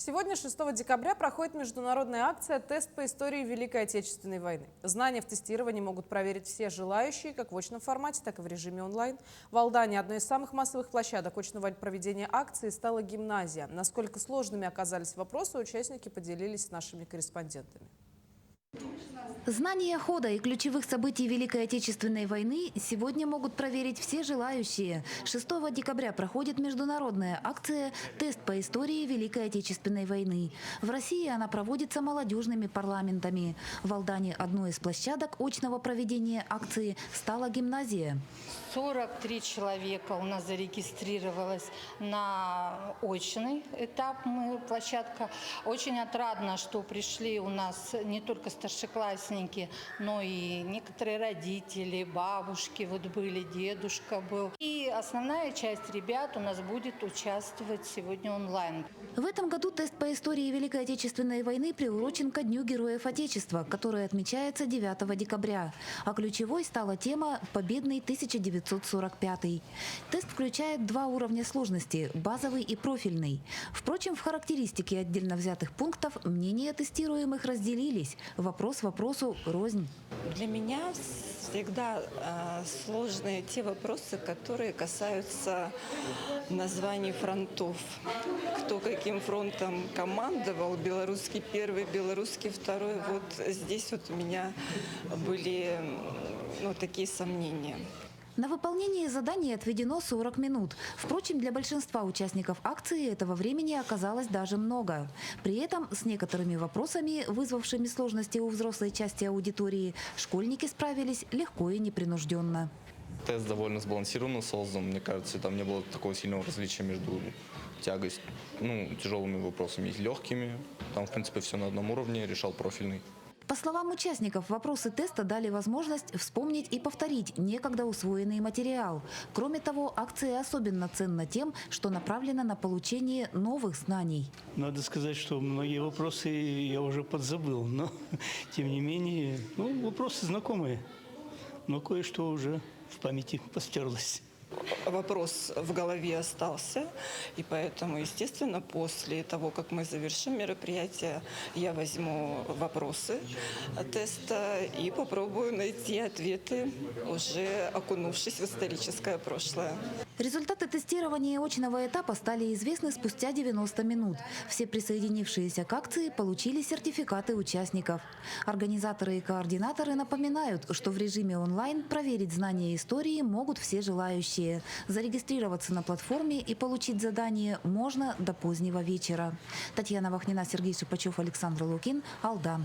Сегодня, 6 декабря, проходит международная акция «Тест по истории Великой Отечественной войны». Знания в тестировании могут проверить все желающие, как в очном формате, так и в режиме онлайн. В Алдане одной из самых массовых площадок очного проведения акции стала гимназия. Насколько сложными оказались вопросы, участники поделились с нашими корреспондентами. Знания хода и ключевых событий Великой Отечественной войны сегодня могут проверить все желающие. 6 декабря проходит международная акция «Тест по истории Великой Отечественной войны». В России она проводится молодежными парламентами. В Алдане одной из площадок очного проведения акции стала гимназия. 43 человека у нас зарегистрировалось на очный этап. Площадка. Очень отрадно, что пришли у нас не только старшеклассники, но и некоторые родители, бабушки вот были, дедушка был. И основная часть ребят у нас будет участвовать сегодня онлайн. В этом году тест по истории Великой Отечественной войны приурочен ко Дню Героев Отечества, который отмечается 9 декабря. А ключевой стала тема «Победный 1945». Тест включает два уровня сложности – базовый и профильный. Впрочем, в характеристике отдельно взятых пунктов мнения тестируемых разделились. Вопрос вопросу рознь. Для меня всегда сложные те вопросы, которые касаются названий фронтов. Кто каким фронтом командовал, белорусский первый, белорусский второй. Вот здесь вот у меня были такие сомнения. На выполнение заданий отведено 40 минут. Впрочем, для большинства участников акции этого времени оказалось даже много. При этом с некоторыми вопросами, вызвавшими сложности у взрослой части аудитории, школьники справились легко и непринужденно. Тест довольно сбалансированно создан. Мне кажется, там не было такого сильного различия между тяжелыми вопросами и легкими. Там, в принципе, все на одном уровне, решал профильный. По словам участников, вопросы теста дали возможность вспомнить и повторить некогда усвоенный материал. Кроме того, акция особенно ценна тем, что направлена на получение новых знаний. Надо сказать, что многие вопросы я уже подзабыл, но тем не менее, вопросы знакомые, но кое-что уже в памяти постерлось. Вопрос в голове остался, и поэтому, естественно, после того, как мы завершим мероприятие, я возьму вопросы теста и попробую найти ответы, уже окунувшись в историческое прошлое. Результаты тестирования очного этапа стали известны спустя 90 минут. Все присоединившиеся к акции получили сертификаты участников. Организаторы и координаторы напоминают, что в режиме онлайн проверить знания истории могут все желающие. Зарегистрироваться на платформе и получить задание можно до позднего вечера. Татьяна Вахнина, Сергей Шипачев, Александр Лукин, Алдан.